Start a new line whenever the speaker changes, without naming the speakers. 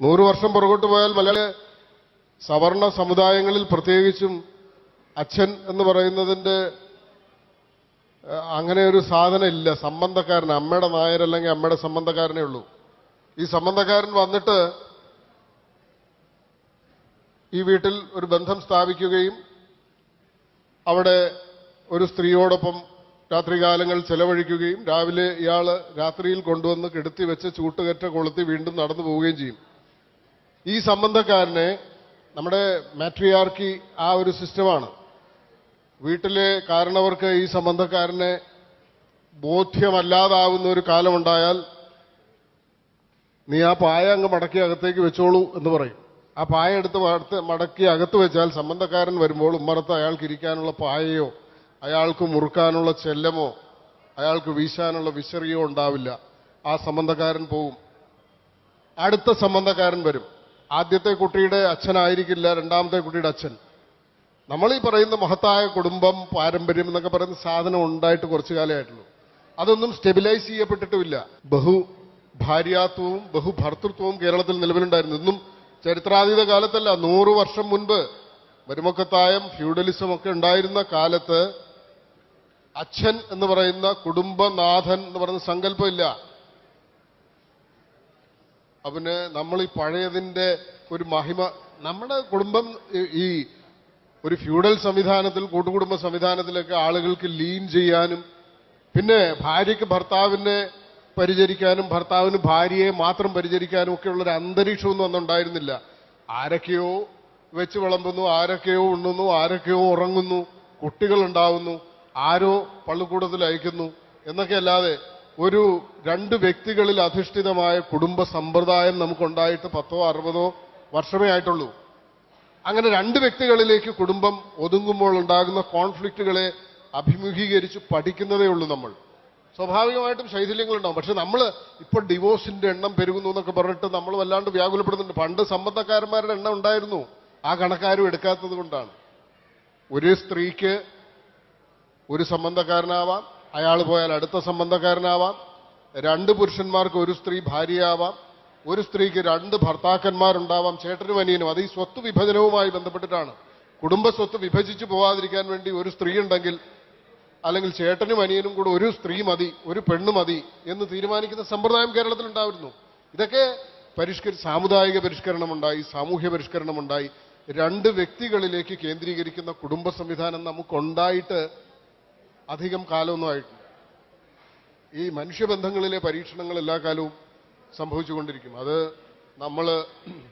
100 വർഷം പുറകോട്ട് പോയാൽ മലയാള സവർണ സമുദായങ്ങളിൽ പ്രത്യേകിച്ചും അച്ഛൻ എന്ന് പറയുന്നതിന്റെ അങ്ങനെ ഒരു സാധനം ഇല്ല. സംബന്ധക്കാരൻ, അമ്മയുടെ നായരല്ലെങ്കിൽ അമ്മയുടെ സംബന്ധക്കാരനേ ഉള്ളൂ. ഈ സംബന്ധക്കാരൻ വന്നിട്ട് ഈ വീട്ടിൽ ഒരു ബന്ധം സ്ഥാപിക്കുകയും അവിടെ ഒരു സ്ത്രീയോടൊപ്പം രാത്രികാലങ്ങൾ ചെലവഴിക്കുകയും രാവിലെ ഇയാൾ രാത്രിയിൽ കൊണ്ടുവന്ന് കെടുത്തി വെച്ച് ചൂട്ടുകറ്റ കൊളുത്തി വീണ്ടും നടന്നു പോവുകയും ചെയ്യും. ഈ സംബന്ധക്കാരനെ നമ്മുടെ മാട്രിയാർക്കി ആ ഒരു സിസ്റ്റമാണ്. വീട്ടിലെ കാരണവർക്ക് ഈ സംബന്ധക്കാരനെ ബോധ്യമല്ലാതാവുന്ന ഒരു കാലമുണ്ടായാൽ നീ ആ പായ അങ്ങ് മടക്കി അകത്തേക്ക് വെച്ചോളൂ എന്ന് പറയും. ആ പായ എടുത്ത് മടക്കി അകത്ത് വെച്ചാൽ സംബന്ധക്കാരൻ വരുമ്പോൾ ഉമ്മറത്ത് അയാൾക്ക് ഇരിക്കാനുള്ള പായയോ അയാൾക്ക് മുറുക്കാനുള്ള ചെല്ലമോ അയാൾക്ക് വീശാനുള്ള വിശറിയോ ഉണ്ടാവില്ല. ആ സംബന്ധക്കാരൻ പോവും. അടുത്ത സംബന്ധക്കാരൻ വരും. ആദ്യത്തെ കുട്ടിയുടെ അച്ഛനായിരിക്കില്ല രണ്ടാമത്തെ കുട്ടിയുടെ അച്ഛൻ. നമ്മൾ ഈ പറയുന്ന മഹത്തായ കുടുംബം, പാരമ്പര്യം എന്നൊക്കെ പറയുന്ന സാധനം ഉണ്ടായിട്ട് കുറച്ചു കാലമായിട്ടുള്ളൂ. അതൊന്നും സ്റ്റെബിലൈസ് ചെയ്യപ്പെട്ടിട്ടുമില്ല. ബഹുഭാര്യാത്വവും ബഹുഭർത്തൃത്വവും കേരളത്തിൽ നിലവിലുണ്ടായിരുന്നു. ഇന്നും ചരിത്രാതീത കാലത്തല്ല, 100 വർഷം മുൻപ് മരുമക്കത്തായം ഫ്യൂഡലിസം ഒക്കെ ഉണ്ടായിരുന്ന കാലത്ത് അച്ഛൻ എന്ന് പറയുന്ന കുടുംബനാഥൻ എന്ന് പറയുന്ന സങ്കല്പമില്ല. അവന് നമ്മൾ ഈ പഴയതിന്റെ ഒരു മഹിമ, നമ്മുടെ കുടുംബം ഈ ഒരു ഫ്യൂഡൽ സംവിധാനത്തിൽ, കൂട്ടുകുടുംബ സംവിധാനത്തിലൊക്കെ ആളുകൾക്ക് ലീൻ ചെയ്യാനും പിന്നെ ഭാര്യയ്ക്ക് ഭർത്താവിനെ പരിചരിക്കാനും ഭർത്താവിന് ഭാര്യയെ മാത്രം പരിചരിക്കാനും ഒക്കെയുള്ളൊരു അന്തരീക്ഷമൊന്നും അന്നുണ്ടായിരുന്നില്ല. ആരൊക്കെയോ വെച്ച് വിളമ്പുന്നു, ആരൊക്കെയോ ഉണ്ണുന്നു, ആരൊക്കെയോ ഉറങ്ങുന്നു, കുട്ടികൾ ഉണ്ടാവുന്നു, ആരോ പള്ളിക്കൂടത്തിൽ അയക്കുന്നു എന്നൊക്കെ അല്ലാതെ ഒരു 2 വ്യക്തികളിൽ അധിഷ്ഠിതമായ കുടുംബ സമ്പ്രദായം നമുക്കുണ്ടായിട്ട് 10ഓ 60ഓ വർഷമേ ആയിട്ടുള്ളൂ. അങ്ങനെ 2 വ്യക്തികളിലേക്ക് കുടുംബം ഒതുങ്ങുമ്പോൾ ഉണ്ടാകുന്ന കോൺഫ്ലിക്റ്റുകളെ അഭിമുഖീകരിച്ച് പഠിക്കുന്നതേ ഉള്ളൂ നമ്മൾ. സ്വാഭാവികമായിട്ടും ശൈഥില്യങ്ങളുണ്ടാവും. പക്ഷെ നമ്മൾ ഇപ്പോൾ ഡിവോഴ്സിന്റെ എണ്ണം പെരുകുന്നു എന്നൊക്കെ പറഞ്ഞിട്ട് നമ്മൾ വല്ലാണ്ട് വ്യാകുലപ്പെടുന്നുണ്ട്. പണ്ട് സംബന്ധക്കാരന്മാരുടെ എണ്ണം ഉണ്ടായിരുന്നു, ആ കണക്കാരും എടുക്കാത്തത് കൊണ്ടാണ്. ഒരു സ്ത്രീക്ക് ഒരു സംബന്ധക്കാരനാവാം, അയാൾ പോയാൽ അടുത്ത സംബന്ധക്കാരനാവാം. 2 പുരുഷന്മാർക്ക് ഒരു സ്ത്രീ ഭാര്യയാവാം, ഒരു സ്ത്രീക്ക് 2 ഭർത്താക്കന്മാരുണ്ടാവാം, ചേട്ടനും അനിയനും. അത് ഈ സ്വത്ത് വിഭജനവുമായി ബന്ധപ്പെട്ടിട്ടാണ്. കുടുംബ സ്വത്ത് വിഭജിച്ചു പോവാതിരിക്കാൻ വേണ്ടി ഒരു സ്ത്രീ ഉണ്ടെങ്കിൽ അല്ലെങ്കിൽ ചേട്ടനും അനിയനും കൂടെ ഒരു സ്ത്രീ മതി, ഒരു പെണ്ണ് മതി എന്ന് തീരുമാനിക്കുന്ന സമ്പ്രദായം കേരളത്തിൽ ഉണ്ടായിരുന്നു. ഇതൊക്കെ സാമുദായിക പരിഷ്കരണമുണ്ടായി, സാമൂഹ്യ പരിഷ്കരണമുണ്ടായി. 2 വ്യക്തികളിലേക്ക് കേന്ദ്രീകരിക്കുന്ന കുടുംബ സംവിധാനം നമുക്കുണ്ടായിട്ട് അധികം കാലമൊന്നും ആയിട്ടില്ല. ഈ മനുഷ്യബന്ധങ്ങളിലെ പരീക്ഷണങ്ങൾ എല്ലാ കാലവും സംഭവിച്ചുകൊണ്ടിരിക്കും. അത് നമ്മൾ